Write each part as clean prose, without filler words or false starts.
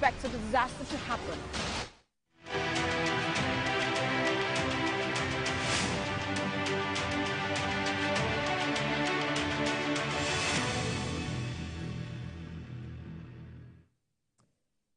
expected the disaster to happen.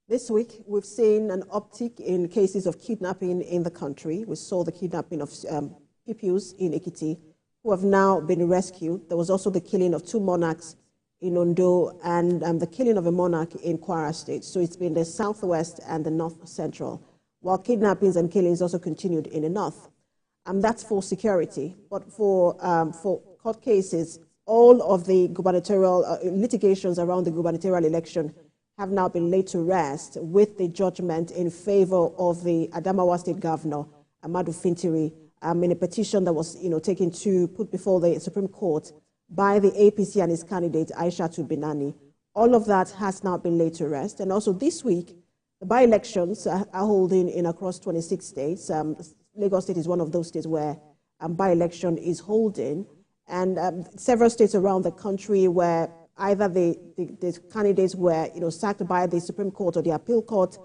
This week, we've seen an uptick in cases of kidnapping in the country. We saw the kidnapping of PPUs in Ekiti, who have now been rescued. There was also the killing of 2 monarchs in Ondo and the killing of a monarch in Kwara State. So it's been the southwest and the north central, while kidnappings and killings also continued in the north. That's for security. But for court cases, all of the gubernatorial litigations around the gubernatorial election have now been laid to rest with the judgment in favor of the Adamawa State Governor, Amadu Fintiri, in a petition that was put before the Supreme Court by the APC and its candidate, Aishatu Binani. All of that has now been laid to rest. And also this week, the by-elections are holding in across 26 states. Lagos State is one of those states where by-election is holding. And several states around the country where either the candidates were sacked by the Supreme Court or the Appeal Court,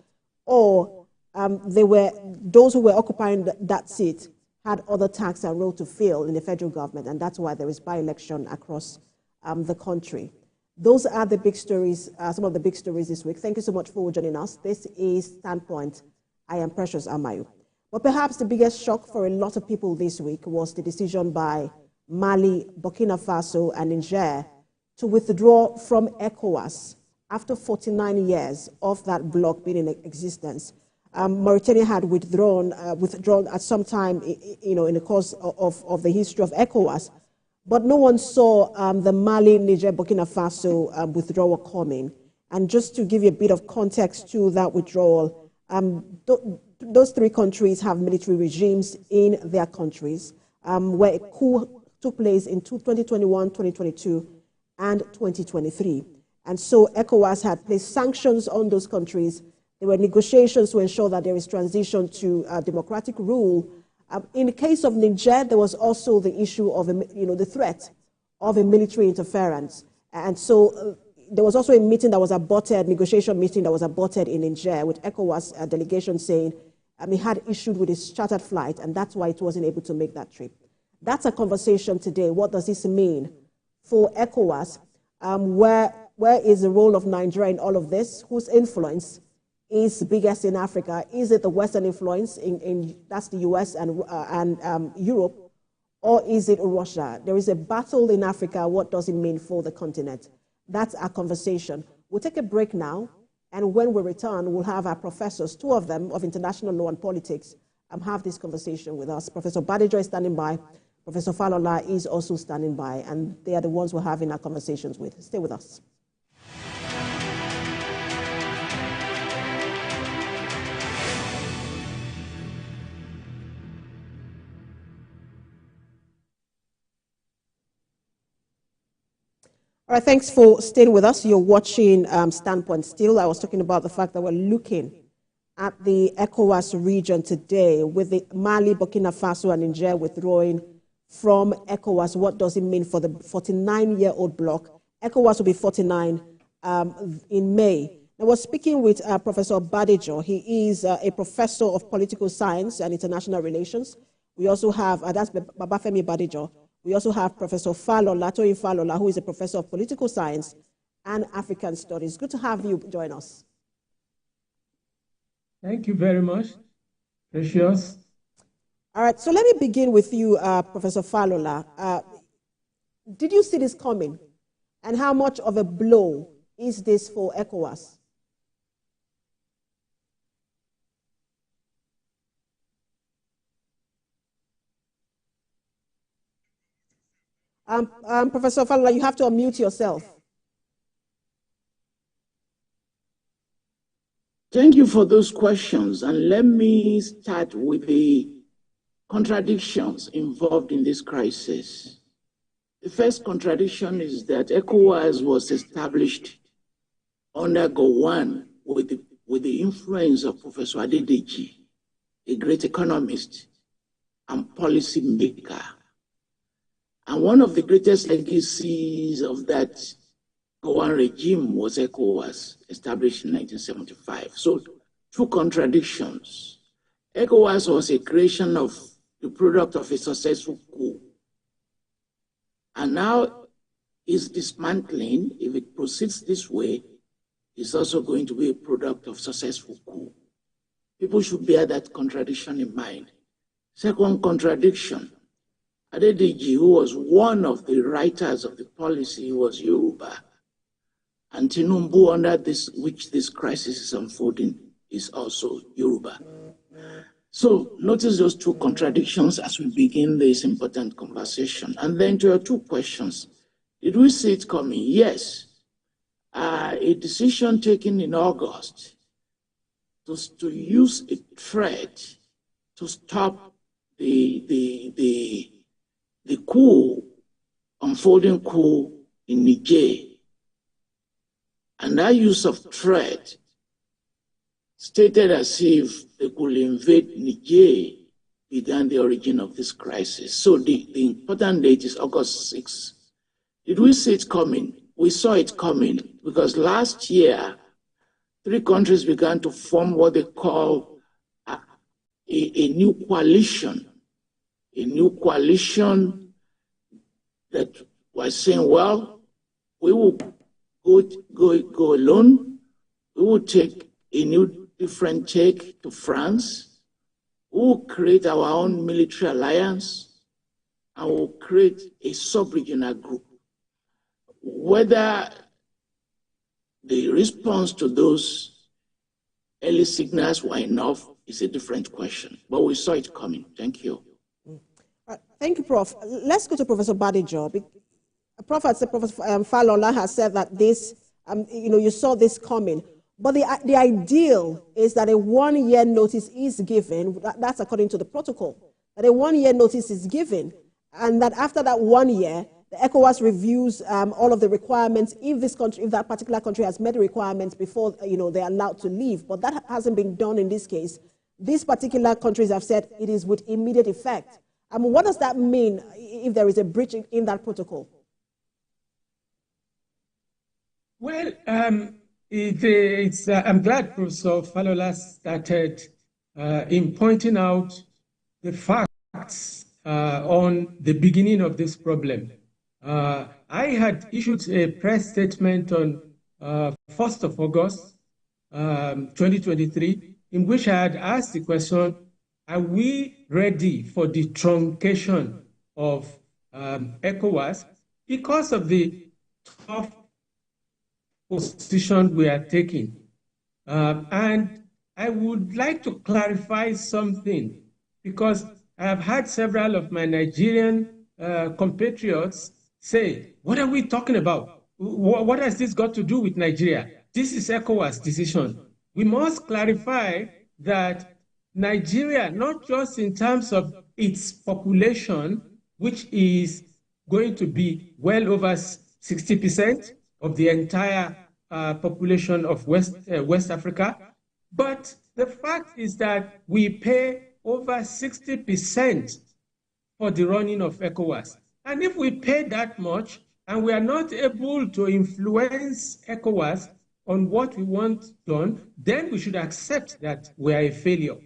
or those who were occupying that seat had other tax and role to fill in the federal government, and that's why there is by-election across the country. Those are the big stories, some of the big stories this week. Thank you so much for joining us. This is Standpoint. I am Precious Amayu. But perhaps the biggest shock for a lot of people this week was the decision by Mali, Burkina Faso, and Niger to withdraw from ECOWAS after 49 years of that bloc being in existence. Mauritania had withdrawn at some time, in the course of the history of ECOWAS, but no one saw the Mali, Niger, Burkina Faso withdrawal coming. And just to give you a bit of context to that withdrawal, those 3 countries have military regimes in their countries, where a coup took place in 2021, 2022, and 2023. And so ECOWAS had placed sanctions on those countries. There were negotiations to ensure that there is transition to democratic rule. In the case of Niger, there was also the issue of the threat of a military interference. And so there was also a meeting that was aborted, negotiation meeting that was aborted in Niger, with ECOWAS delegation saying he had issued with his chartered flight, and that's why it wasn't able to make that trip. That's a conversation today. What does this mean for ECOWAS? Where is the role of Nigeria in all of this? Whose influence is biggest in Africa? Is it the Western influence that's the US and Europe, or is it Russia? There is a battle in Africa. What does it mean for the continent? That's our conversation. We'll take a break now, and when we return, we'll have our professors, 2 of them of international law and politics, have this conversation with us. Professor Badejo is standing by. Professor Falola is also standing by, and they are the ones we're having our conversations with. Stay with us. All right, thanks for staying with us. You're watching Standpoint still. I was talking about the fact that we're looking at the ECOWAS region today with the Mali, Burkina Faso, and Niger withdrawing from ECOWAS. What does it mean for the 49-year-old bloc? ECOWAS will be 49 in May. I was speaking with Professor Badejo. He is a professor of political science and international relations. We also have, that's Babafemi Badejo. We also have Professor Falola, who is a professor of political science and African studies. Good to have you join us. Thank you very much, Precious. All right, so let me begin with you, Professor Falola. Did you see this coming? And how much of a blow is this for ECOWAS? Professor Falola, you have to unmute yourself. Thank you for those questions. And let me start with the contradictions involved in this crisis. The first contradiction is that ECOWAS was established under Gowon with the influence of Professor Adedeji, a great economist and policy maker. And one of the greatest legacies of that Gowon regime was ECOWAS, established in 1975. So, two contradictions. ECOWAS was a creation of the product of a successful coup. And now is dismantling, if it proceeds this way, is also going to be a product of successful coup. People should bear that contradiction in mind. Second contradiction, Adedeji, who was one of the writers of the policy, was Yoruba. And Tinubu, under which this crisis is unfolding, is also Yoruba. So notice those two contradictions as we begin this important conversation. And then to your two questions, did we see it coming? Yes. A decision taken in August to use a threat to stop the coup, unfolding coup in Niger. And that use of threat stated as if they could invade Niger began the origin of this crisis. So the important date is August 6th. Did we see it coming? We saw it coming because last year, 3 countries began to form what they call a new coalition. A new coalition that was saying, well, we will go alone. We will take a new different take to France. We will create our own military alliance and we'll create a sub-regional group. Whether the response to those early signals were enough is a different question, but we saw it coming. Thank you. Thank you, Prof. Let's go to Professor Badejo. Professor Falola has said that this, you saw this coming, but the ideal is that a 1-year notice is given. That's according to the protocol. That a 1-year notice is given, and that after that 1 year, the ECOWAS reviews all of the requirements if that particular country has met the requirements before they're allowed to leave. But that hasn't been done in this case. These particular countries have said it is with immediate effect. What does that mean if there is a breach in that protocol? Well, I'm glad Professor Falola started in pointing out the facts on the beginning of this problem. I had issued a press statement on 1st of August, 2023, in which I had asked the question, are we ready for the truncation of ECOWAS because of the tough position we are taking? And I would like to clarify something because I have had several of my Nigerian compatriots say, what are we talking about? What has this got to do with Nigeria? This is ECOWAS decision. We must clarify that Nigeria, not just in terms of its population, which is going to be well over 60% of the entire population of West Africa, but the fact is that we pay over 60% for the running of ECOWAS. And if we pay that much and we are not able to influence ECOWAS on what we want done, then we should accept that we are a failure.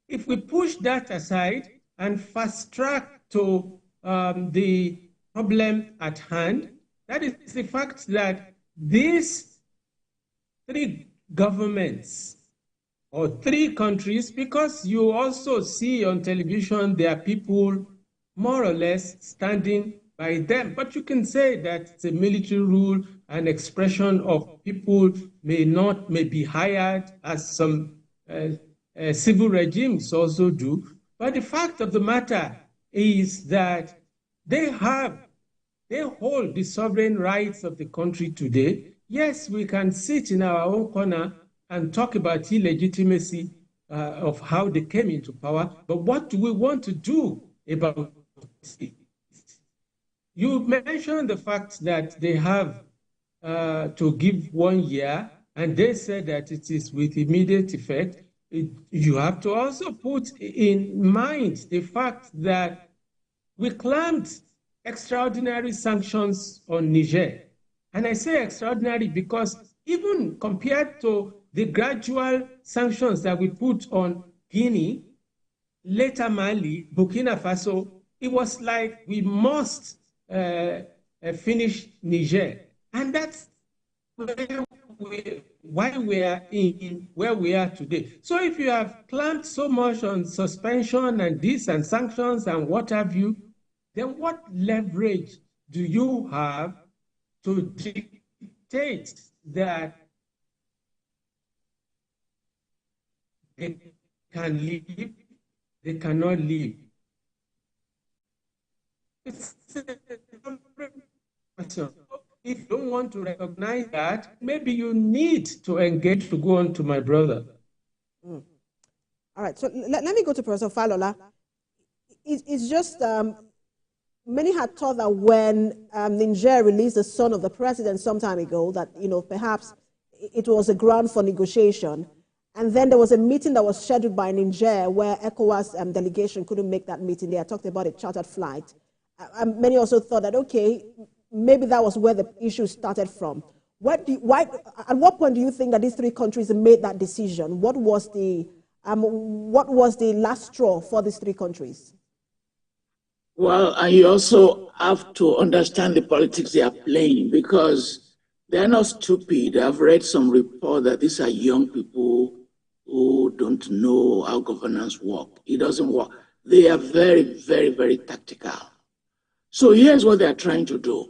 If we push that aside and fast track to the problem at hand, that is the fact that these 3 governments or 3 countries, because you also see on television there are people more or less standing by them, but you can say that it's a military rule, an expression of people may be hired as some civil regimes also do. But the fact of the matter is that they hold the sovereign rights of the country today. Yes, we can sit in our own corner and talk about illegitimacy of how they came into power, but what do we want to do about it? You mentioned the fact that they have to give 1 year, and they said that it is with immediate effect. You have to also put in mind the fact that we clamped extraordinary sanctions on Niger. And I say extraordinary because even compared to the gradual sanctions that we put on Guinea, later Mali, Burkina Faso, it was like we must finish Niger. And that's why we are in where we are today. So if you have clamped so much on suspension and this and sanctions and what have you, then what leverage do you have to dictate that they can leave, they cannot leave? It's if you don't want to recognize that, maybe you need to engage to go on to my brother. All right, so let me go to Professor Falola. It's just, many had thought that when Niger released the son of the president some time ago, that, perhaps it was a ground for negotiation. And then there was a meeting that was scheduled by Niger where ECOWAS delegation couldn't make that meeting. They had talked about a chartered flight. Many also thought that, okay, maybe that was where the issue started from. At what point do you think that these three countries made that decision? What was the last straw for these three countries? Well, and you also have to understand the politics they are playing, because they're not stupid. I've read some report that these are young people who don't know how governance works. It doesn't work. They are very, very, very tactical. So here's what they're trying to do.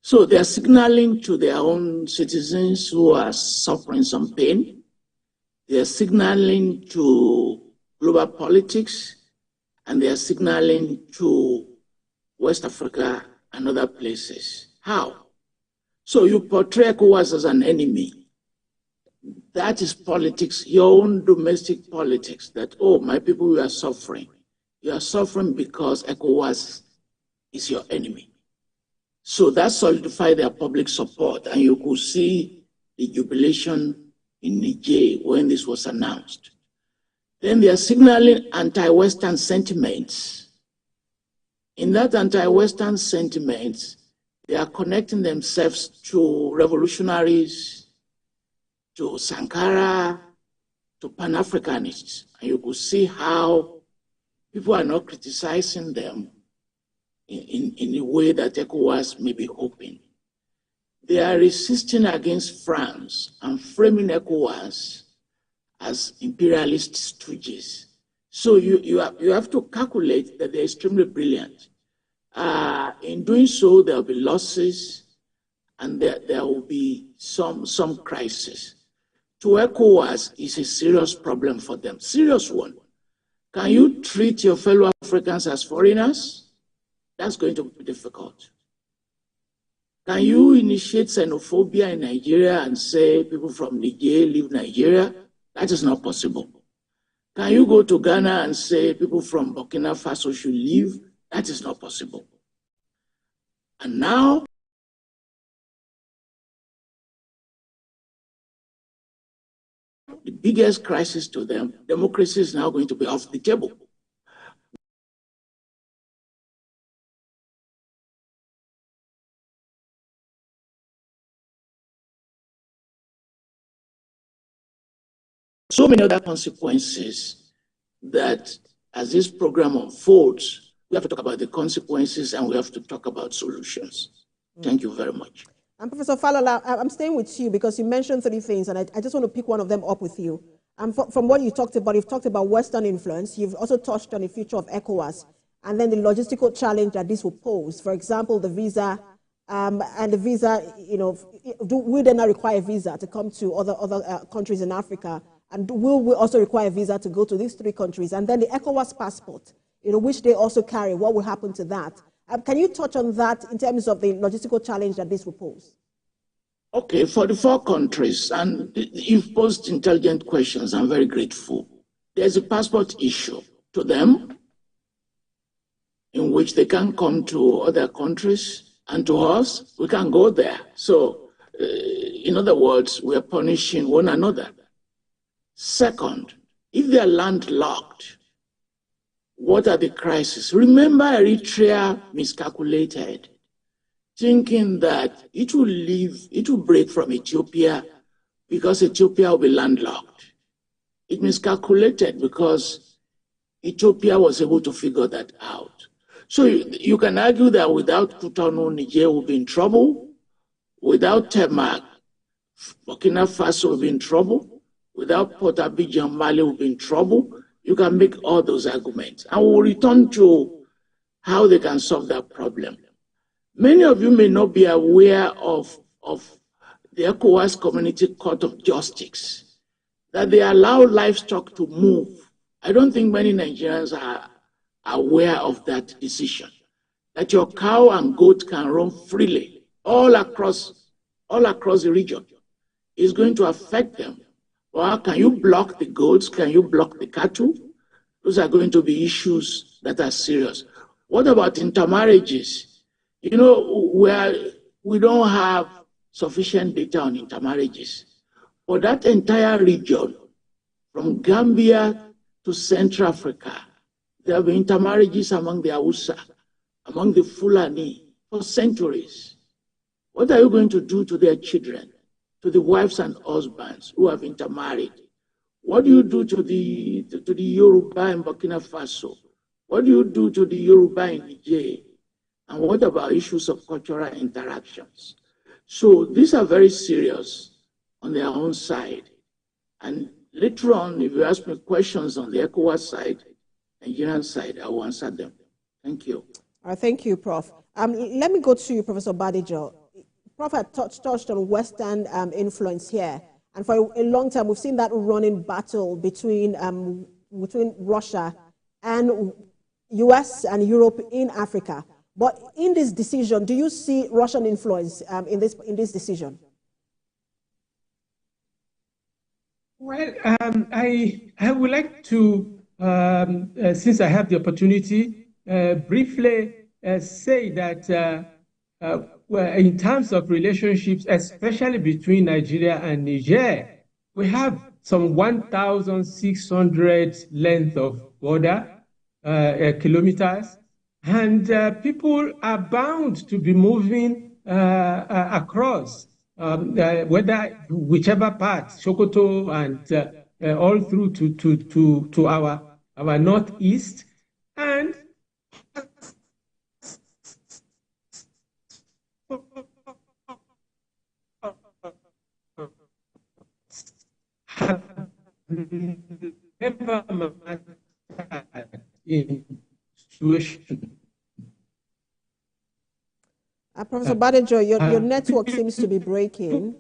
So they're signaling to their own citizens who are suffering some pain. They're signaling to global politics, and they're signaling to West Africa and other places. How? So you portray ECOWAS as an enemy. That is politics, your own domestic politics, that, oh, my people, you are suffering. You are suffering because ECOWAS is your enemy. So that solidified their public support, and you could see the jubilation in Niger when this was announced. Then they are signaling anti-Western sentiments. In that anti-Western sentiments, they are connecting themselves to revolutionaries, to Sankara, to Pan-Africanists. And you could see how people are not criticizing them in a way that ECOWAS may be hoping. They are resisting against France and framing ECOWAS as imperialist stooges. So you have to calculate that they're extremely brilliant. In doing so, there will be losses, and there will be some crisis. To ECOWAS is a serious problem for them, serious one. Can you treat your fellow Africans as foreigners? That's going to be difficult. Can you initiate xenophobia in Nigeria and say people from Niger leave Nigeria? That is not possible. Can you go to Ghana and say people from Burkina Faso should leave? That is not possible. And now, the biggest crisis to them, democracy is now going to be off the table. So many other consequences that as this program unfolds, we have to talk about the consequences and we have to talk about solutions. Thank you very much. And Professor Falola, I'm staying with you because you mentioned three things, and I just want to pick one of them up with you. From what you talked about, you've talked about Western influence. You've also touched on the future of ECOWAS, and then the logistical challenge that this will pose. For example, the visa, and the visa, will they not require a visa to come to other countries in Africa? And will we also require a visa to go to these three countries? And then the ECOWAS passport, which they also carry, what will happen to that? Can you touch on that in terms of the logistical challenge that this will pose? Okay, for the four countries, and you've posed intelligent questions, I'm very grateful. There's a passport issue to them in which they can come to other countries, and to us, we can go there. So, in other words, we are punishing one another. Second, if they are landlocked, what are the crises? Remember, Eritrea miscalculated. thinking that it will break from Ethiopia because Ethiopia will be landlocked. It miscalculated because Ethiopia was able to figure that out. So you can argue that without Cotonou, Niger will be in trouble. Without Temac, Burkina Faso will be in trouble. Without Port Abidjan, Mali will be in trouble. You can make all those arguments. And we'll return to how they can solve that problem. Many of you may not be aware of the ECOWAS Community Court of Justice, that they allow livestock to move. I don't think many Nigerians are aware of that decision, that your cow and goat can roam freely all across the region. Is going to affect them. Well, can you block the goats? Can you block the cattle? Those are going to be issues that are serious. What about intermarriages? You know, we don't have sufficient data on intermarriages. For that entire region, from Gambia to Central Africa, there have been intermarriages among the Hausa, among the Fulani for centuries. What are you going to do to their children, to the wives and husbands who have intermarried? What do you do to the Yoruba in Burkina Faso? What do you do to the Yoruba in Niger? And what about issues of cultural interactions? So these are very serious on their own side. And later on, if you ask me questions on the ECOWAS side, Nigerian side, I will answer them. Thank you. Thank you, Prof. Let me go to you, Professor Badejo. Prof had touched on Western influence here. And for a long time, we've seen that running battle between Russia and US and Europe in Africa. But in this decision, do you see Russian influence in this decision? Well, I would like to, since I have the opportunity, briefly say that well, in terms of relationships, especially between Nigeria and Niger, we have some 1,600 length of border, kilometers, and people are bound to be moving across, whichever part, Sokoto and all through to our northeast, and never in situation. Professor Badejo, your network seems to be breaking.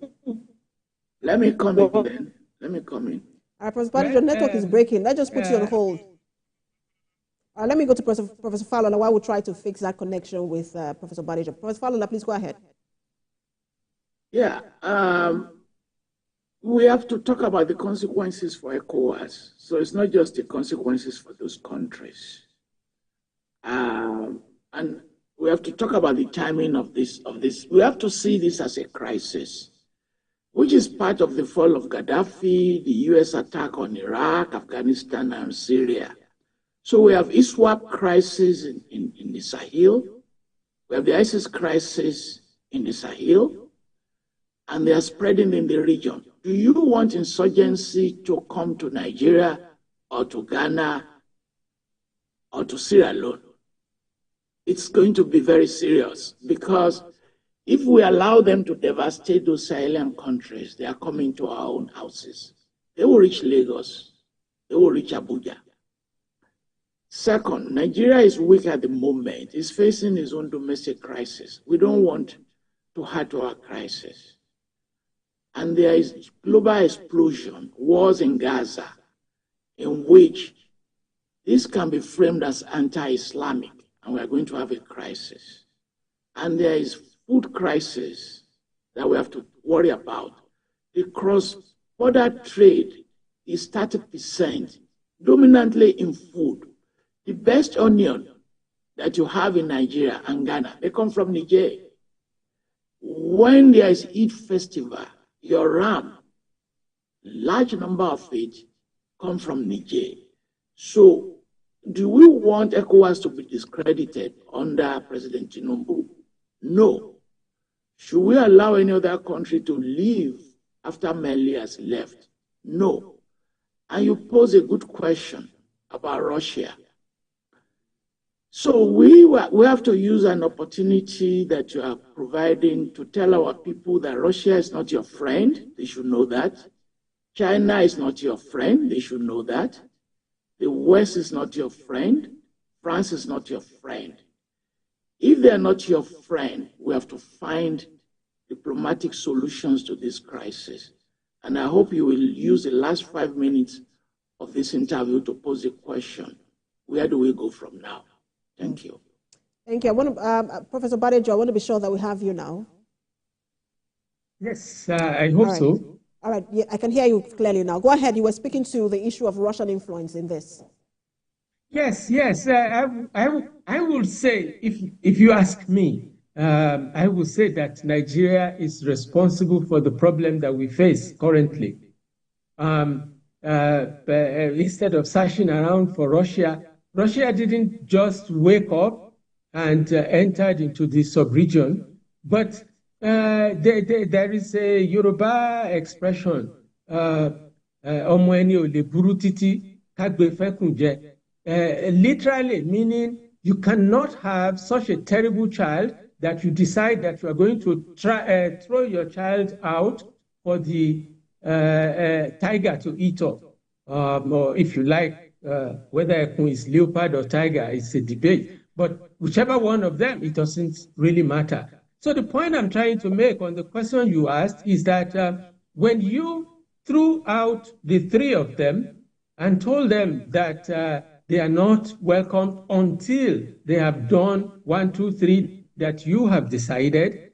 Let me come in then. Let me come in. Professor Badejo, your network is breaking. Let's just put you on hold. Let me go to Professor Falola while we try to fix that connection with Professor Badejo. Professor Falola, please go ahead. Yeah. We have to talk about the consequences for ECOWAS. So it's not just the consequences for those countries. And we have to talk about the timing of this. We have to see this as a crisis, which is part of the fall of Gaddafi, the US attack on Iraq, Afghanistan, and Syria. So we have ISWAP crisis in the Sahel. We have the ISIS crisis in the Sahel, and they are spreading in the region. Do you want insurgency to come to Nigeria or to Ghana or to Sierra Leone? It's going to be very serious, because if we allow them to devastate those Sahelian countries, they are coming to our own houses. They will reach Lagos. They will reach Abuja. Second, Nigeria is weak at the moment. It's facing its own domestic crisis. We don't want to add to our crisis. And there is global explosion, wars in Gaza, in which this can be framed as anti-Islamic, and we are going to have a crisis. And there is food crisis that we have to worry about. The cross-border trade is 30%, dominantly in food. The best onion that you have in Nigeria and Ghana, they come from Niger. When there is Eid festival, your ram, large number of it, come from Niger. So do we want ECOWAS to be discredited under President Tinubu? No. Should we allow any other country to leave after Mali has left? No. And you pose a good question about Russia. So we have to use an opportunity that you are providing to tell our people that Russia is not your friend. They should know that. China is not your friend. They should know that. The West is not your friend. France is not your friend. If they're not your friend, we have to find diplomatic solutions to this crisis. And I hope you will use the last 5 minutes of this interview to pose the question, where do we go from now? Thank you. Thank you. I want to, Professor Badejo, I want to be sure that we have you now. Yes, I hope so. All right, yeah, I can hear you clearly now. Go ahead. You were speaking to the issue of Russian influence in this. Yes. I will say, if you ask me, I will say that Nigeria is responsible for the problem that we face currently. Instead of searching around for Russia, Russia didn't just wake up and entered into the sub-region, but there is a Yoruba expression, literally meaning you cannot have such a terrible child that you decide that you are going to throw your child out for the tiger to eat up. Or if you like, whether it's leopard or tiger, it's a debate. But whichever one of them, it doesn't really matter. So the point I'm trying to make on the question you asked is that when you threw out the three of them and told them that they are not welcome until they have done 1, 2, 3 that you have decided,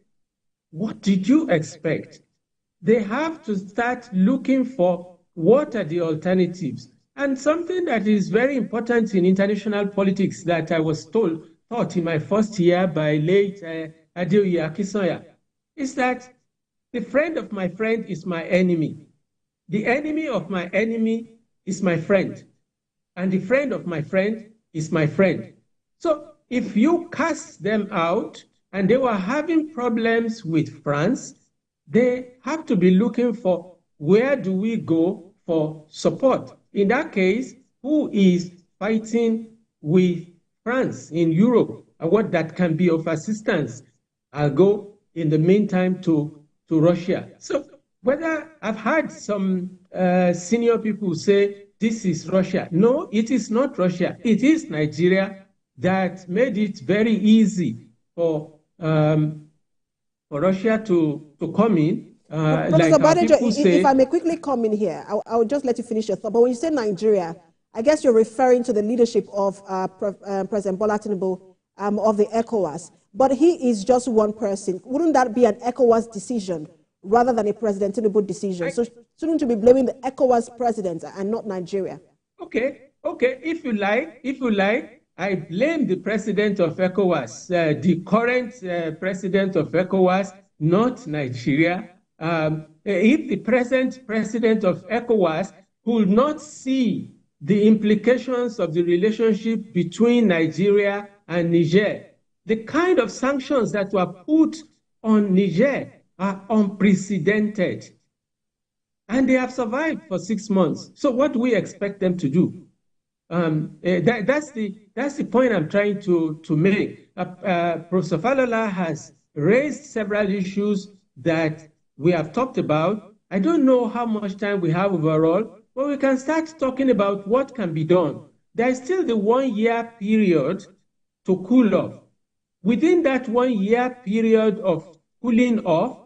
what did you expect? They have to start looking for what are the alternatives. And something that is very important in international politics that I was taught in my first year by late Adeoye Akinsanya is that the friend of my friend is my enemy. The enemy of my enemy is my friend. And the friend of my friend is my friend. So if you cast them out and they were having problems with France, they have to be looking for where do we go for support. In that case, who is fighting with France in Europe and what that can be of assistance? I'll go in the meantime to Russia. So whether I've had some senior people say this is Russia. No, it is not Russia. It is Nigeria that made it very easy for Russia to come in. Professor Badejo, if I may quickly come in here, I will just let you finish your thought. But when you say Nigeria, I guess you're referring to the leadership of President Bola Tinubu of the ECOWAS. But he is just one person. Wouldn't that be an ECOWAS decision rather than a President Tinubu decision? So shouldn't you be blaming the ECOWAS president and not Nigeria? Okay. If you like, I blame the president of ECOWAS, the current president of ECOWAS, not Nigeria. If the present president of ECOWAS could not see the implications of the relationship between Nigeria and Niger, the kind of sanctions that were put on Niger are unprecedented. And they have survived for 6 months. So what do we expect them to do? That's the point I'm trying to make. Professor Falola has raised several issues that we have talked about. I don't know how much time we have overall, but we can start talking about what can be done. There is still the 1 year period to cool off. Within that 1 year period of cooling off,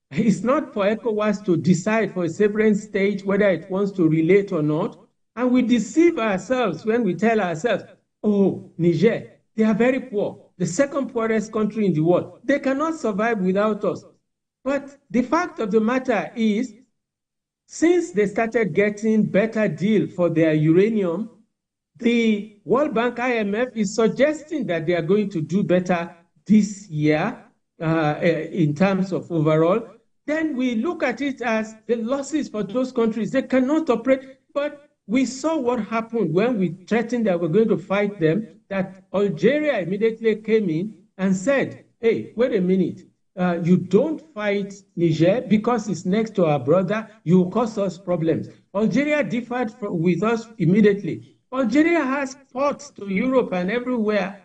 it's not for ECOWAS to decide for a separate state whether it wants to relate or not. And we deceive ourselves when we tell ourselves, oh, Niger, they are very poor, the second poorest country in the world. They cannot survive without us. But the fact of the matter is, since they started getting better deal for their uranium, the World Bank IMF is suggesting that they are going to do better this year in terms of overall. Then we look at it as the losses for those countries. They cannot operate. But we saw what happened when we threatened that we're going to fight them, that Algeria immediately came in and said, hey, wait a minute. you don't fight Niger because it's next to our brother, you will cause us problems. Algeria differed with us immediately. Algeria has ports to Europe and everywhere.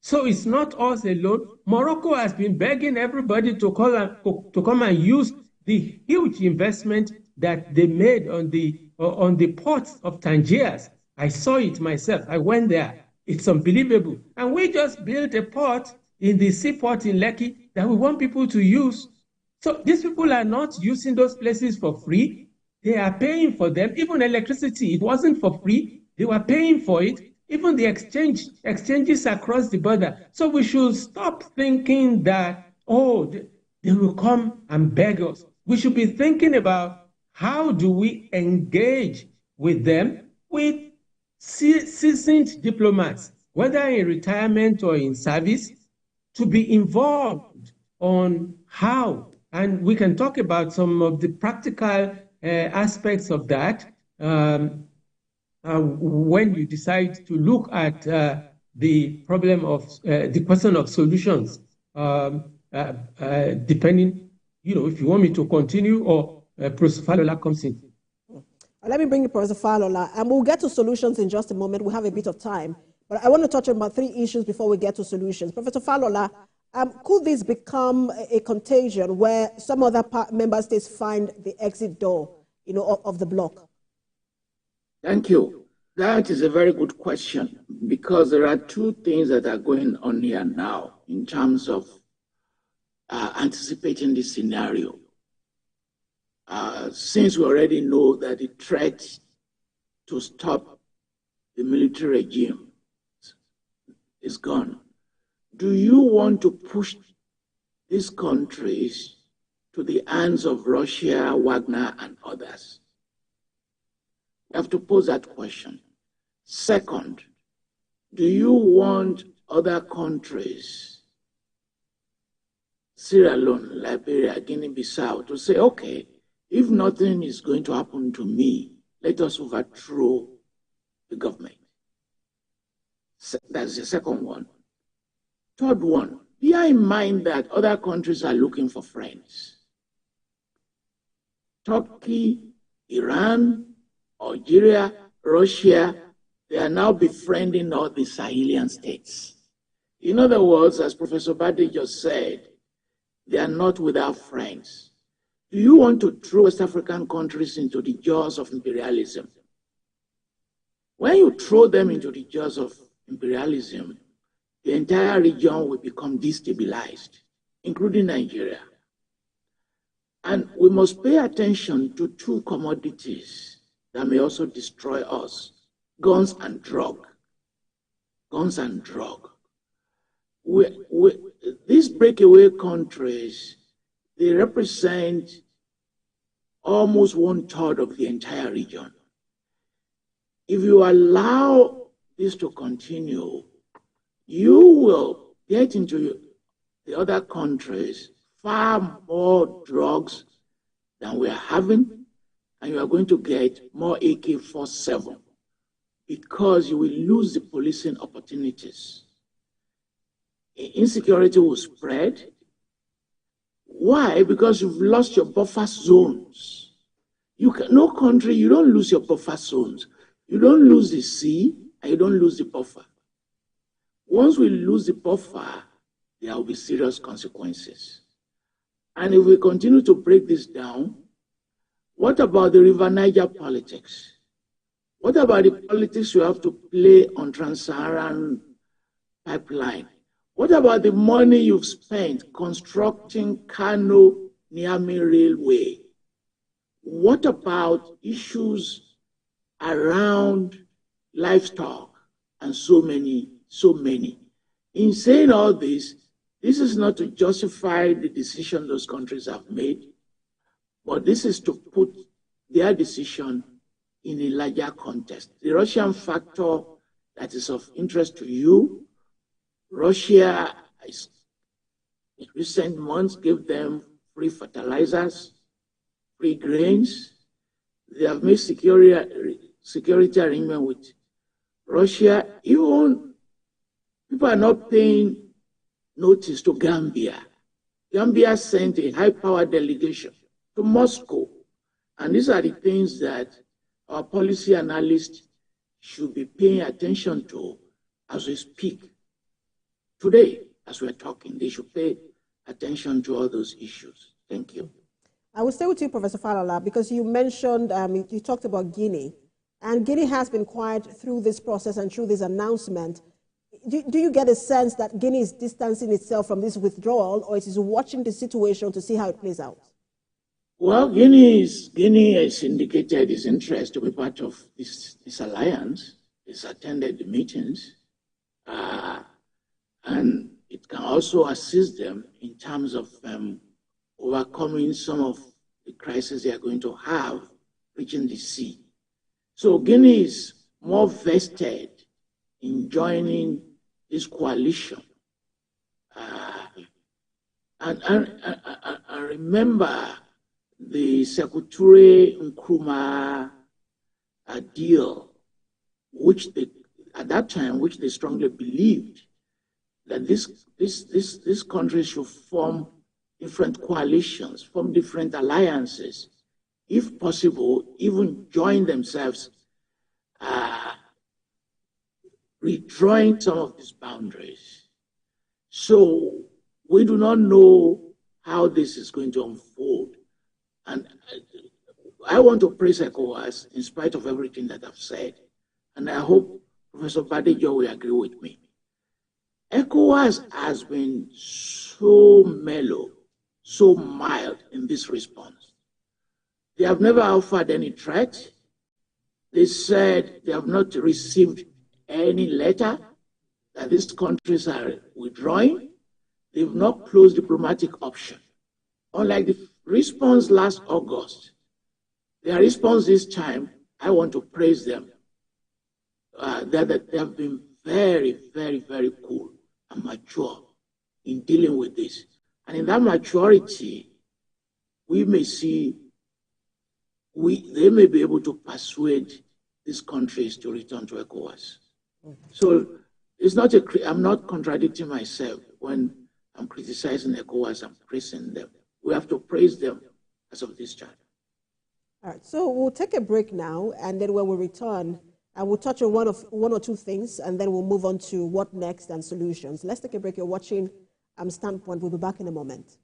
So it's not us alone. Morocco has been begging everybody to come and use the huge investment that they made on the ports of Tangiers. I saw it myself. I went there. It's unbelievable. And we just built a port in the seaport in Lekki that we want people to use. So these people are not using those places for free. They are paying for them. Even electricity, it wasn't for free. They were paying for it. Even the exchanges across the border. So we should stop thinking that, oh, they will come and beg us. We should be thinking about how do we engage with them with seasoned diplomats, whether in retirement or in service, to be involved on how, and we can talk about some of the practical aspects of that when you decide to look at the problem of the question of solutions, depending, if you want me to continue or Professor Falola comes in. Let me bring you Professor Falola, and we'll get to solutions in just a moment. We have a bit of time. But I want to touch on about 3 issues before we get to solutions. Professor Falola, could this become a contagion where some other member states find the exit door, of the bloc? Thank you. That is a very good question, because there are 2 things that are going on here now in terms of anticipating this scenario. Since we already know that the threat to stop the military regime is gone, do you want to push these countries to the hands of Russia, Wagner, and others? You have to pose that question. Second, do you want other countries, Sierra Leone, Liberia, Guinea-Bissau, to say, okay, if nothing is going to happen to me, let us overthrow the government? That's the second one. Third one, bear in mind that other countries are looking for friends. Turkey, Iran, Algeria, Russia, they are now befriending all the Sahelian states. In other words, as Professor Badejo said, they are not without friends. Do you want to throw West African countries into the jaws of imperialism? When you throw them into the jaws of imperialism, the entire region will become destabilized, including Nigeria. And we must pay attention to 2 commodities that may also destroy us: guns and drug. Guns and drug. These breakaway countries, they represent almost 1/3 of the entire region. If you allow this to continue, you will get into the other countries far more drugs than we are having, and you are going to get more AK-47 because you will lose the policing opportunities. Insecurity will spread. Why? Because you've lost your buffer zones. No country, you don't lose your buffer zones. You don't lose the sea, and you don't lose the buffer. Once we lose the buffer, there will be serious consequences. And if we continue to break this down, what about the River Niger politics? What about the politics you have to play on Trans-Saharan pipeline? What about the money you've spent constructing Kano-Niamey Railway? What about issues around livestock and so many? In saying all this is not to justify the decision those countries have made, but this is to put their decision in a larger context. The Russian factor that is of interest to you, Russia, in recent months, gave them free fertilizers, free grains. They have made security arrangement with Russia. Even people are not paying notice to Gambia. Gambia sent a high-powered delegation to Moscow. And these are the things that our policy analysts should be paying attention to as we speak. Today, as we're talking, they should pay attention to all those issues. Thank you. I will stay with you, Professor Falola, because you mentioned, you talked about Guinea. And Guinea has been quiet through this process and through this announcement. Do you get a sense that Guinea is distancing itself from this withdrawal, or it is watching the situation to see how it plays out? Well, Guinea has indicated its interest to be part of this alliance. It's attended the meetings, and it can also assist them in terms of overcoming some of the crises they are going to have reaching the sea. So Guinea is more vested in joining this coalition. And I remember the Sekou Nkrumah deal, which at that time, which they strongly believed that this country should form different coalitions, form different alliances, if possible, even join themselves, redrawing some of these boundaries. So we do not know how this is going to unfold. And I want to praise ECOWAS in spite of everything that I've said. And I hope Professor Badejo will agree with me. ECOWAS has been so mellow, so mild in this response. They have never offered any threat. They said they have not received any letter that these countries are withdrawing. They've not closed diplomatic option. Unlike the response last August, their response this time, I want to praise them. That they have been very, very, very cool and mature in dealing with this. And in that maturity, we may see, they may be able to persuade these countries to return to ECOWAS. So it's not I'm not contradicting myself when I'm criticizing ECOWAS, I'm praising them. We have to praise them as of this time. All right, so we'll take a break now, and then when we return, I will touch on one or two things, and then we'll move on to what next and solutions. Let's take a break. You're watching Standpoint. We'll be back in a moment.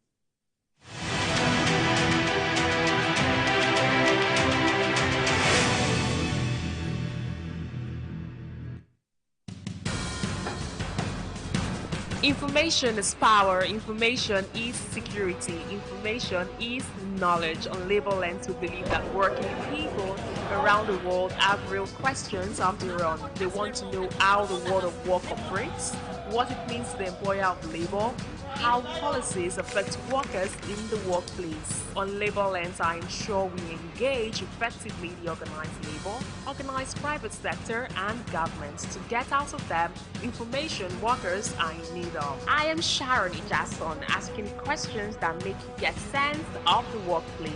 Information is power, information is security, information is knowledge. On Labor Lens, we believe that working people around the world have real questions of their own. They want to know how the world of work operates, what it means to the employer of labor, how policies affect workers in the workplace. On Labor Lens, I ensure we engage effectively the organized labor, organized private sector, and governments to get out of them information workers are in need of. I am Sharon Ijason, asking questions that make you get sense of the workplace.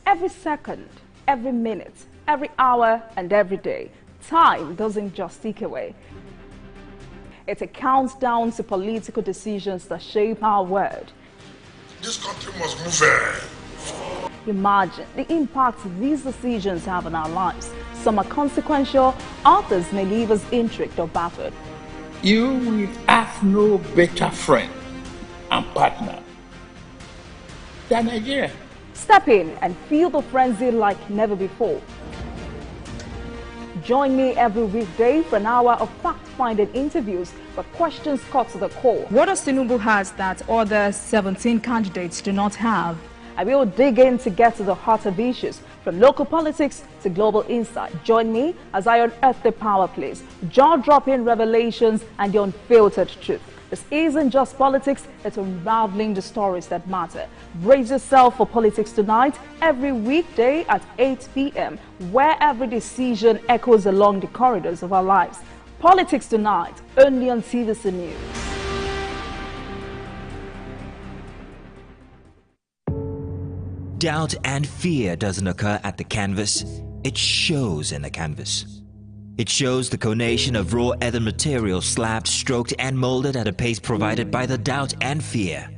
Every second, every minute, every hour, and every day, time doesn't just tick away. It's a countdown to political decisions that shape our world. This country must move. Imagine the impact these decisions have on our lives. Some are consequential, others may leave us intrigued or baffled. You will have no better friend and partner than Nigeria. Step in and feel the frenzy like never before. Join me every weekday for an hour of fact-finding interviews where questions cut to the core. What does Tinubu has that other 17 candidates do not have? I will dig in to get to the heart of issues, from local politics to global insight. Join me as I unearth the power plays, jaw-dropping revelations, and the unfiltered truth. This isn't just politics, it's unraveling the stories that matter. Brace yourself for Politics Tonight every weekday at 8 p.m., where every decision echoes along the corridors of our lives. Politics Tonight, only on TVC News. Doubt and fear doesn't occur at the canvas. it shows in the canvas. It shows the conation of raw earthen material slabbed, stroked, and molded at a pace provided by the doubt and fear.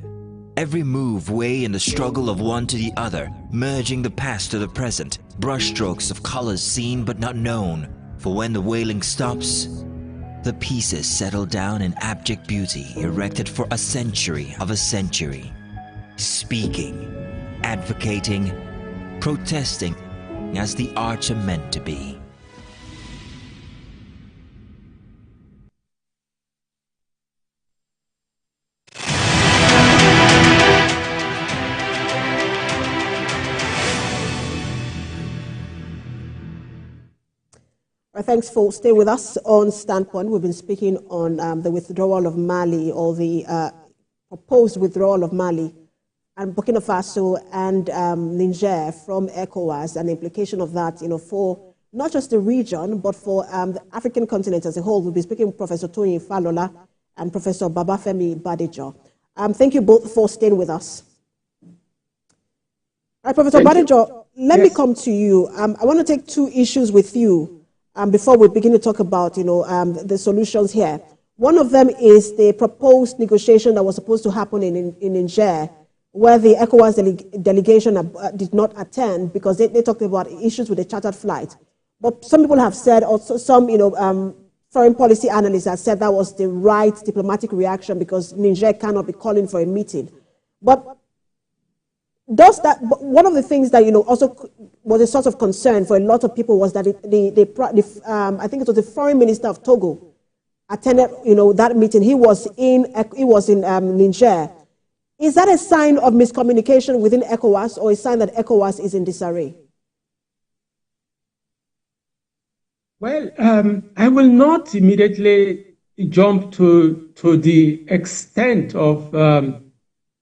Every move way in the struggle of one to the other, merging the past to the present, brushstrokes of colors seen but not known. For when the wailing stops, the pieces settle down in abject beauty, erected for a century of a century. Speaking, advocating, protesting as the arts are meant to be. Thanks for staying with us on Standpoint. We've been speaking on the withdrawal of Mali, or the proposed withdrawal of Mali and Burkina Faso and Niger from ECOWAS, and the implication of that, for not just the region, but for the African continent as a whole. We'll be speaking with Professor Tony Falola and Professor Babafemi Badejo. Thank you both for staying with us. All right, Professor Badejo, let me come to you. I want to take two issues with you before we begin to talk about, the solutions here. One of them is the proposed negotiation that was supposed to happen in Niger, where the ECOWAS delegation did not attend because they talked about issues with the chartered flight. But some people have said, also some, foreign policy analysts have said that was the right diplomatic reaction because Niger cannot be calling for a meeting. But one of the things that also was a source of concern for a lot of people was that I think it was the foreign minister of Togo attended that meeting. He was in Niger. Is that a sign of miscommunication within ECOWAS, or a sign that ECOWAS is in disarray? Well, I will not immediately jump to the extent of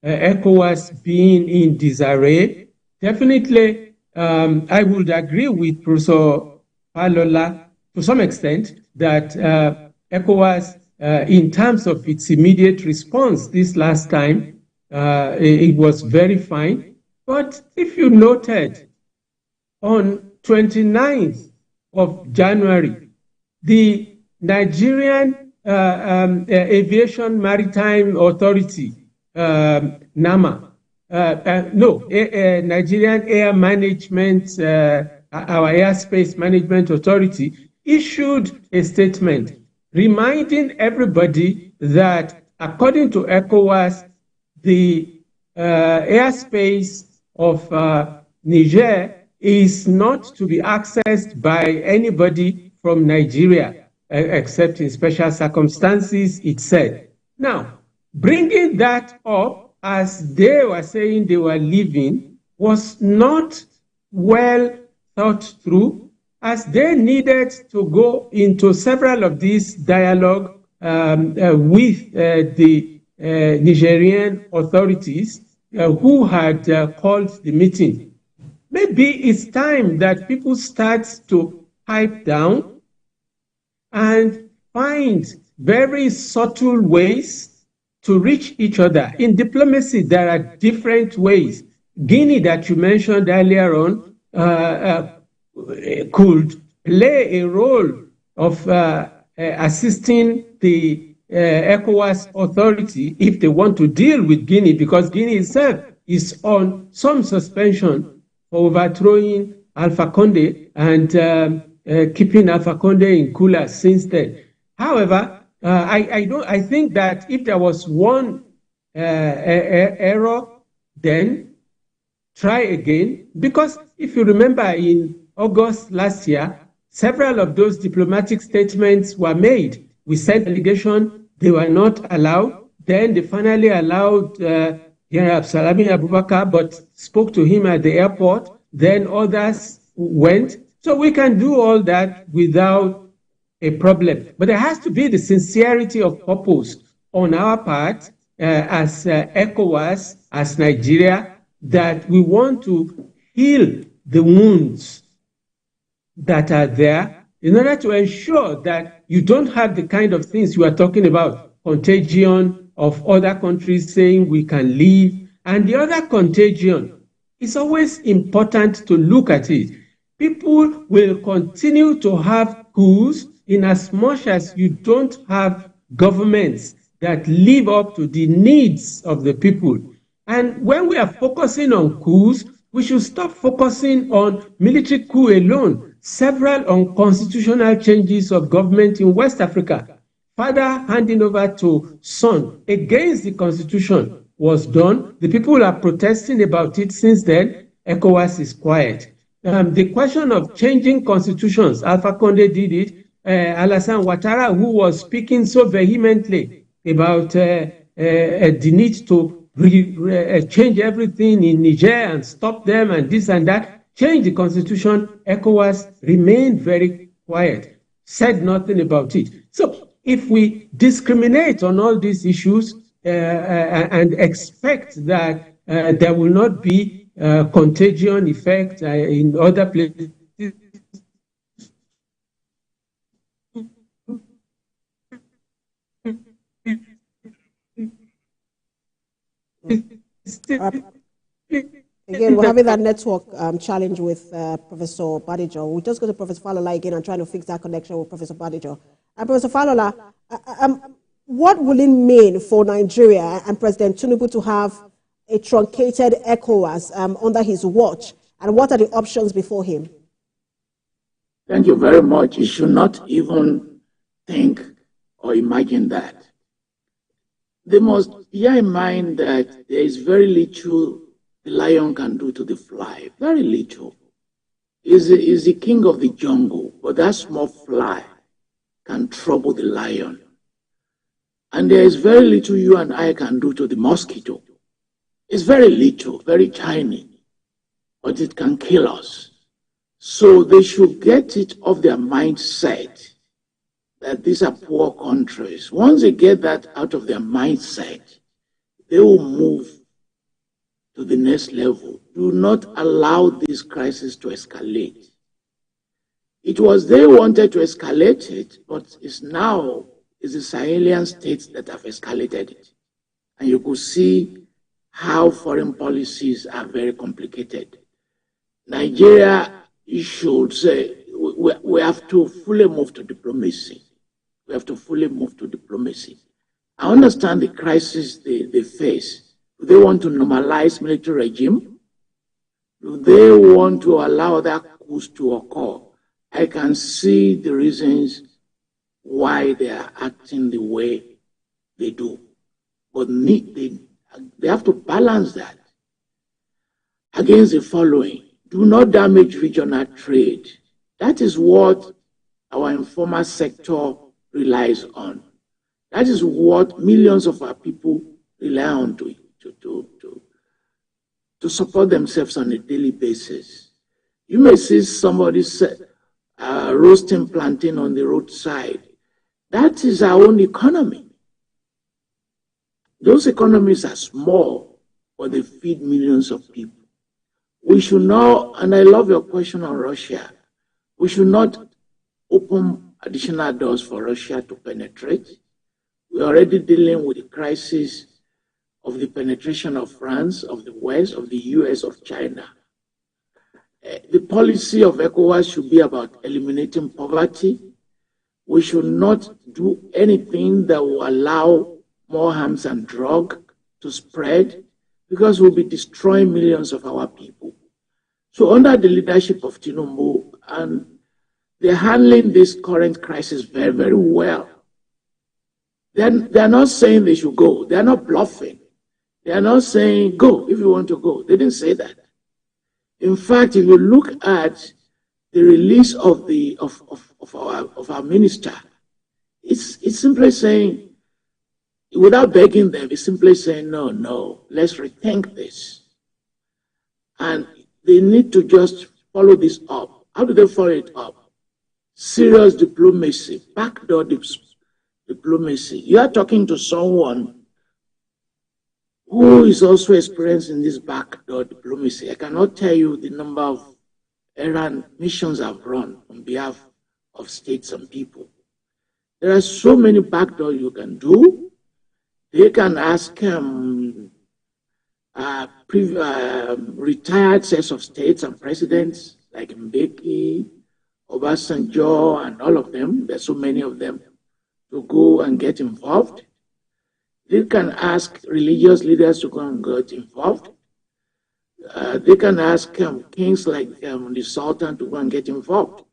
ECOWAS being in disarray. Definitely, I would agree with Professor Falola to some extent that ECOWAS, in terms of its immediate response this last time, it was very fine. But if you noted, on 29th of January, the Nigerian Aviation Maritime Authority, NAMA, Nigerian Air Management, our Airspace Management Authority, issued a statement reminding everybody that, according to ECOWAS, the airspace of Niger is not to be accessed by anybody from Nigeria, except in special circumstances, it said. Now, bringing that up, as they were saying they were leaving, was not well thought through, as they needed to go into several of these dialogue with the Nigerian authorities who had called the meeting. Maybe it's time that people start to pipe down and find very subtle ways to reach each other. In diplomacy, there are different ways. Guinea, that you mentioned earlier on, could play a role of assisting the ECOWAS authority if they want to deal with Guinea, because Guinea itself is on some suspension for overthrowing Alpha Conde and keeping Alpha Conde in cooler since then. However, I think that if there was one error, then try again, because if you remember, in August last year, several of those diplomatic statements were made. We sent delegation, they were not allowed. Then they finally allowed General Salami Abubakar, but spoke to him at the airport. Then others went. So we can do all that without a problem. But there has to be the sincerity of purpose on our part as ECOWAS, as Nigeria, that we want to heal the wounds that are there in order to ensure that you don't have the kind of things you are talking about, contagion of other countries saying we can leave. And the other contagion, it's always important to look at it. people will continue to have coups in as much as you don't have governments that live up to the needs of the people. And when we are focusing on coups, we should stop focusing on military coup alone. Several unconstitutional changes of government in West Africa, father handing over to son against the constitution, was done. The people are protesting about it since then. ECOWAS is quiet. The question of changing constitutions, Alpha Conde did it. Alassane Ouattara, who was speaking so vehemently about the need to change everything in Niger and stop them and this and that, change the constitution. ECOWAS remained very quiet, said nothing about it. So if we discriminate on all these issues and expect that there will not be contagion effect in other places, Again, we're having that network challenge with Professor Badejo. We'll just go to Professor Falola again and try to fix that connection with Professor Badejo. Professor Falola, what will it mean for Nigeria and President Tinubu to have a truncated ECOWAS under his watch, and what are the options before him? Thank you very much. You should not even think or imagine that. They must bear in mind that there is very little the lion can do to the fly. Very little. He's the king of the jungle, but that small fly can trouble the lion. And there is very little you and I can do to the mosquito. It's very little, very tiny, but it can kill us. So they should get it off their mindset that these are poor countries. Once they get that out of their mindset, they will move to the next level. Do not allow this crisis to escalate. It was they wanted to escalate it, but it's now the Sahelian states that have escalated it. And you could see how foreign policies are very complicated. Nigeria, you should say, we have to fully move to diplomacy. We have to fully move to diplomacy. I understand the crisis they face. Do they want to normalize military regime? Do they want to allow other coups to occur? I can see the reasons why they are acting the way they do. But they have to balance that against the following. Do not damage regional trade. That is what our informal sector relies on. That is what millions of our people rely on to support themselves on a daily basis. You may see somebody roasting plantain on the roadside. That is our own economy. Those economies are small, but they feed millions of people. We should not, and I love your question on Russia, we should not open additional doors for Russia to penetrate. We're already dealing with the crisis of the penetration of France, of the West, of the US, of China. The policy of ECOWAS should be about eliminating poverty. We should not do anything that will allow more arms and drugs to spread, because we'll be destroying millions of our people. So under the leadership of Tinubu, and they're handling this current crisis very, very well. They're not saying they should go. They're not bluffing. They're not saying, go if you want to go. They didn't say that. In fact, if you look at the release of our minister, it's simply saying, without begging them, it's simply saying, no, let's rethink this. And they need to just follow this up. How do they follow it up? Serious diplomacy, backdoor diplomacy. You are talking to someone who is also experiencing this backdoor diplomacy. I cannot tell you the number of errand missions I've run on behalf of states and people. There are so many backdoors you can do. They can ask retired heads of states and presidents like Mbeki, Obasanjo, and all of them, there's so many of them, to go and get involved. They can ask religious leaders to go and get involved. They can ask kings like the Sultan to go and get involved.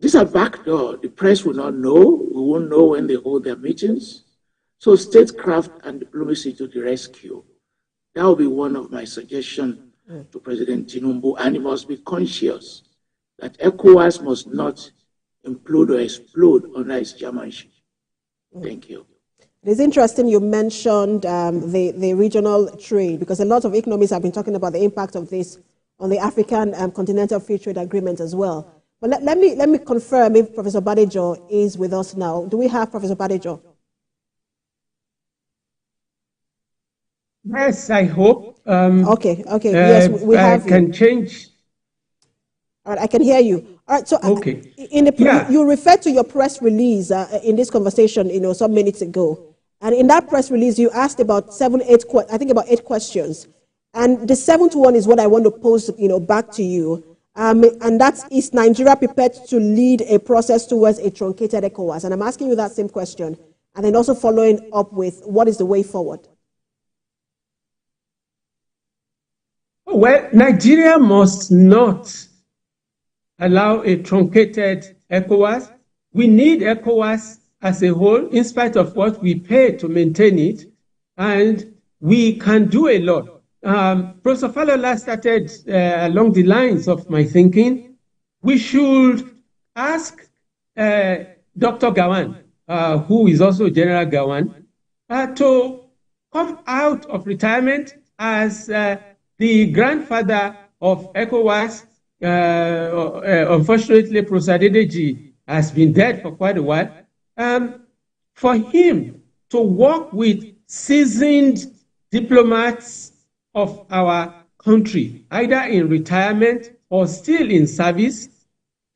These are backdoor. The press will not know. We won't know when they hold their meetings. So statecraft and diplomacy to the rescue. That will be one of my suggestions to President Tinubu. And he must be conscious that ECOWAS must not implode or explode under his chairmanship. Thank you. It is interesting you mentioned the regional trade, because a lot of economists have been talking about the impact of this on the African Continental Free Trade Agreement as well. But let me confirm if Professor Badejo is with us now. Do we have Professor Badejo? Yes, I hope. Okay. Yes, we have I can change. All right, I can hear you. All right, so okay. You referred to your press release in this conversation, some minutes ago. And in that press release, you asked about about 8 questions. And the 7th one is what I want to pose, back to you. And that's, is Nigeria prepared to lead a process towards a truncated ECOWAS? And I'm asking you that same question. And then also following up with, what is the way forward? Well, Nigeria must not allow a truncated ECOWAS. We need ECOWAS as a whole, in spite of what we pay to maintain it, and we can do a lot. Professor Falola started along the lines of my thinking. We should ask Dr. Gawan, who is also General Gawan, to come out of retirement as the grandfather of ECOWAS. Unfortunately, Professor Adedeji has been dead for quite a while. For him to work with seasoned diplomats of our country, either in retirement or still in service,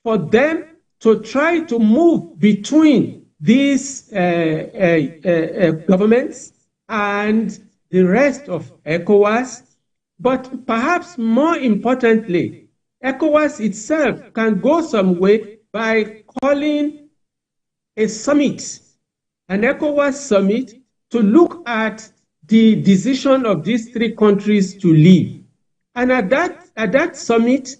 for them to try to move between these governments and the rest of ECOWAS. But perhaps more importantly, ECOWAS itself can go some way by calling a summit, an ECOWAS summit, to look at the decision of these 3 countries to leave. And at that summit,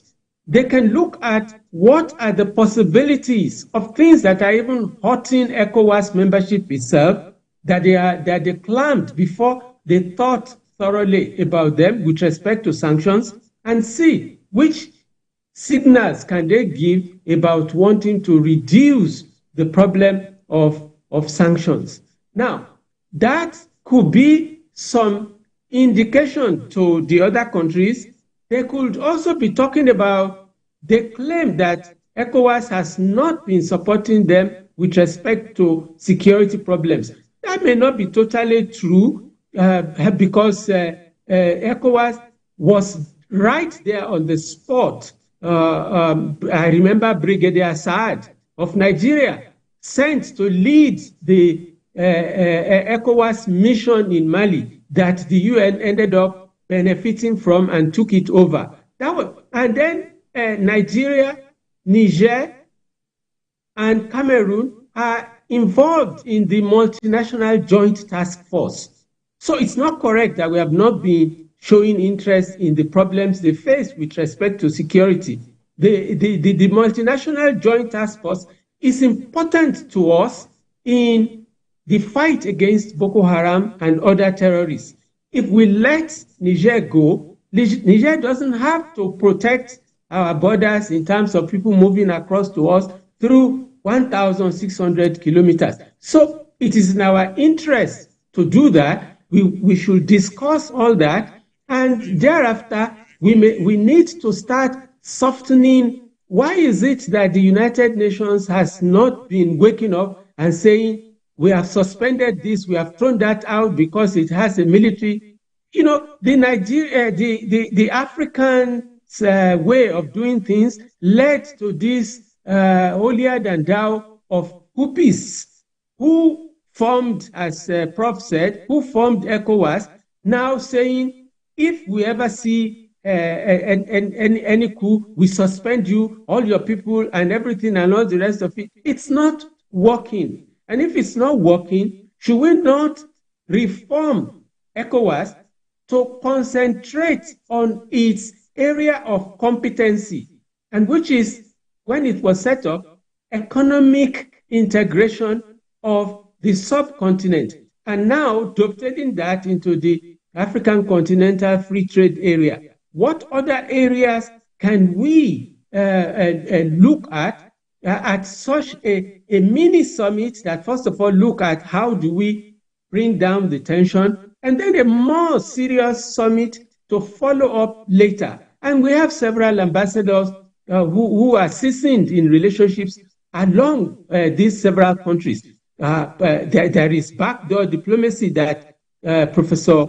they can look at what are the possibilities of things that are even hurting ECOWAS membership itself, that they claimed before they thought thoroughly about them with respect to sanctions, and see which signals can they give about wanting to reduce the problem of sanctions. Now, that could be some indication to the other countries. They could also be talking about the claim that ECOWAS has not been supporting them with respect to security problems. That may not be totally true because ECOWAS was right there on the spot. I remember Brigadier Assad of Nigeria sent to lead the ECOWAS mission in Mali that the UN ended up benefiting from and took it over. And then Nigeria, Niger, and Cameroon are involved in the multinational joint task force. So it's not correct that we have not been showing interest in the problems they face with respect to security. The multinational joint task force is important to us in the fight against Boko Haram and other terrorists. If we let Niger go, Niger doesn't have to protect our borders in terms of people moving across to us through 1,600 kilometers. So it is in our interest to do that. We should discuss all that, and thereafter we need to start softening. Why is it that the United Nations has not been waking up and saying, we have suspended this, we have thrown that out because it has a military? You know, the African way of doing things led to this holier than thou of hoopies who formed, as Prof said, who formed ECOWAS, now saying, if we ever see any coup, we suspend you, all your people and everything and all the rest of it. It's not working. And if it's not working, should we not reform ECOWAS to concentrate on its area of competency, and which is, when it was set up, economic integration of the subcontinent, and now dovetaling that into the African Continental Free Trade Area. What other areas can we look at such a mini summit that, first of all, look at how do we bring down the tension, and then a more serious summit to follow up later. And we have several ambassadors who are seasoned in relationships along these several countries. There is backdoor diplomacy that Professor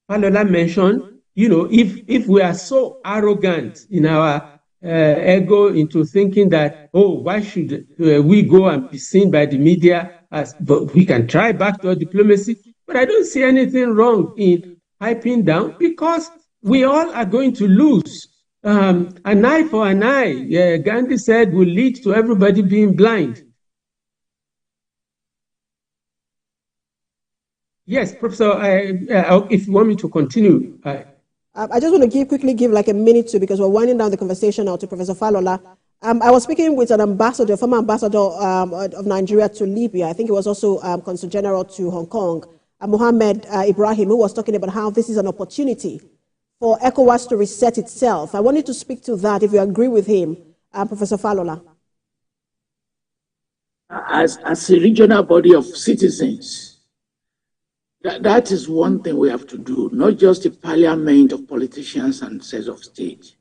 Falola mentioned. You know, if we are so arrogant in our ego into thinking that, oh, why should we go and be seen by the media? But we can try backdoor diplomacy. But I don't see anything wrong in piping down, because we all are going to lose. An eye for an eye, Gandhi said, will lead to everybody being blind. Yes, Professor, if you want me to continue. I just want to quickly give like a minute to, because we're winding down the conversation now, to Professor Falola. I was speaking with an ambassador, former ambassador of Nigeria to Libya. I think he was also Consul General to Hong Kong, Mohammed Ibrahim, who was talking about how this is an opportunity for ECOWAS to reset itself. I wanted to speak to that, if you agree with him, Professor Falola. As a regional body of citizens, that is one thing we have to do, not just a parliament of politicians and heads of state.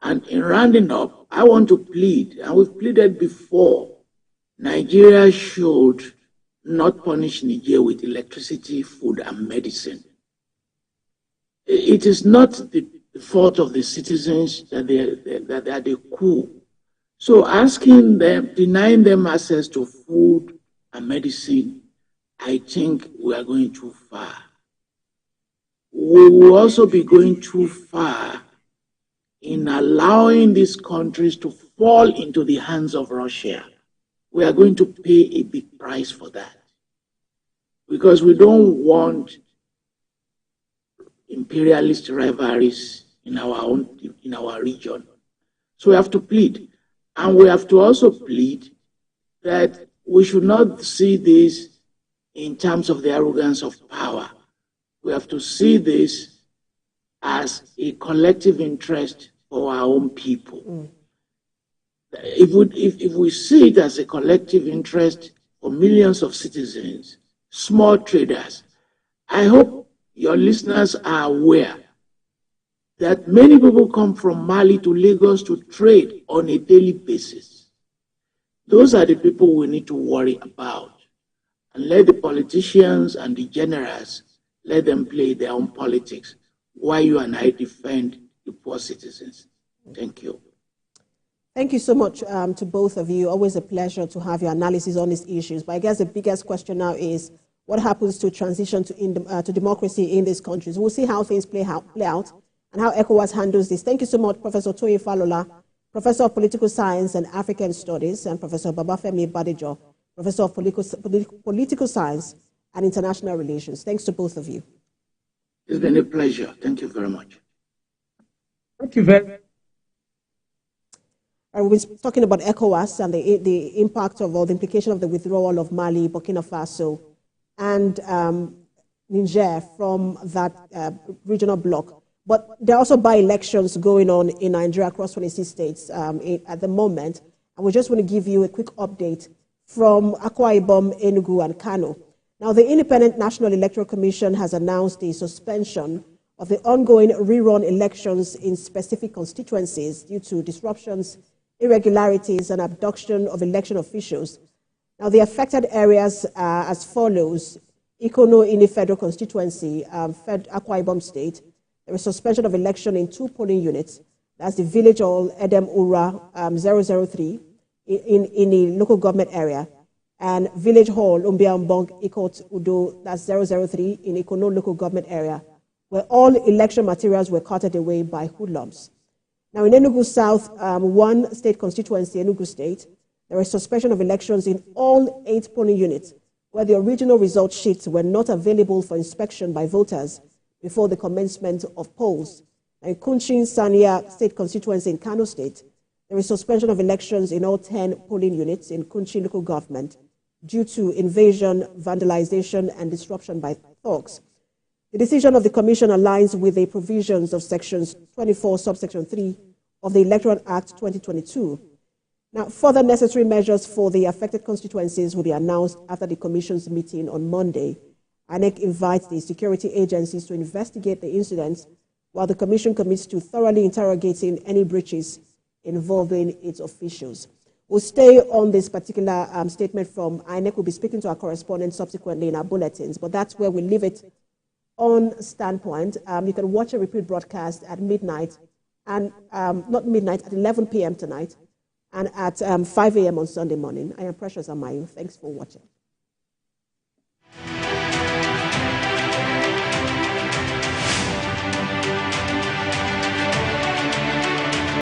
And in rounding up, I want to plead, and we've pleaded before, Nigeria should not punish Niger with electricity, food, and medicine. It is not the fault of the citizens that they are the coup. So asking them, denying them access to food and medicine, I think we are going too far. We will also be going too far in allowing these countries to fall into the hands of Russia. We are going to pay a big price for that, because we don't want imperialist rivalries in our region. So we have to plead, and we have to also plead that we should not see this in terms of the arrogance of power. We have to see this as a collective interest for our own people. If we see it as a collective interest for millions of citizens, small traders, I hope your listeners are aware that many people come from Mali to Lagos to trade on a daily basis. Those are the people we need to worry about. And let the politicians and the generals, let them play their own politics while you and I defend the poor citizens. Thank you. Thank you so much to both of you. Always a pleasure to have your analysis on these issues. But I guess the biggest question now is what happens to transition to democracy in these countries. We'll see how things play out and how ECOWAS handles this. Thank you so much, Professor Toyin Falola, Professor of Political Science and African Studies, and Professor Babafemi Badejo, Professor of Political Science and International Relations. Thanks to both of you. It's been a pleasure. Thank you very much. Thank you very much. We've been talking about ECOWAS and the impact of, or the implication of the withdrawal of Mali, Burkina Faso, and Niger from that regional bloc. But there are also by-elections going on in Nigeria across 26 states at the moment. And we just want to give you a quick update from Akwa Ibom, Enugu, and Kano. Now, the Independent National Electoral Commission has announced the suspension of the ongoing rerun elections in specific constituencies due to disruptions, irregularities, and abduction of election officials. Now, the affected areas are as follows: Ikono in the federal constituency, Akwa Ibom State. There is suspension of election in 2 polling units. That's the Village Hall, Edem Ura 003 in the local government area, and Village Hall, Umbiambong, Ikot Udo, that's 003 in Ikono local government area. where all election materials were carted away by hoodlums. Now, in Enugu South, one state constituency, Enugu State, there is suspension of elections in all 8 polling units, where the original result sheets were not available for inspection by voters before the commencement of polls. In Kunchin Sania State constituency in Kano State, there is suspension of elections in all 10 polling units in Kunchin local government due to invasion, vandalization, and disruption by thugs. The decision of the Commission aligns with the provisions of Sections 24, subsection 3 of the Electoral Act 2022. Now, further necessary measures for the affected constituencies will be announced after the Commission's meeting on Monday. INEC invites the security agencies to investigate the incidents, while the Commission commits to thoroughly interrogating any breaches involving its officials. We'll stay on this particular statement from INEC. We'll be speaking to our correspondent subsequently in our bulletins, but that's where we leave it on Standpoint. You can watch a repeat broadcast at midnight, and not midnight, at 11 p.m. tonight, and at 5 a.m. on Sunday morning. I am Precious Amayu. Thanks for watching.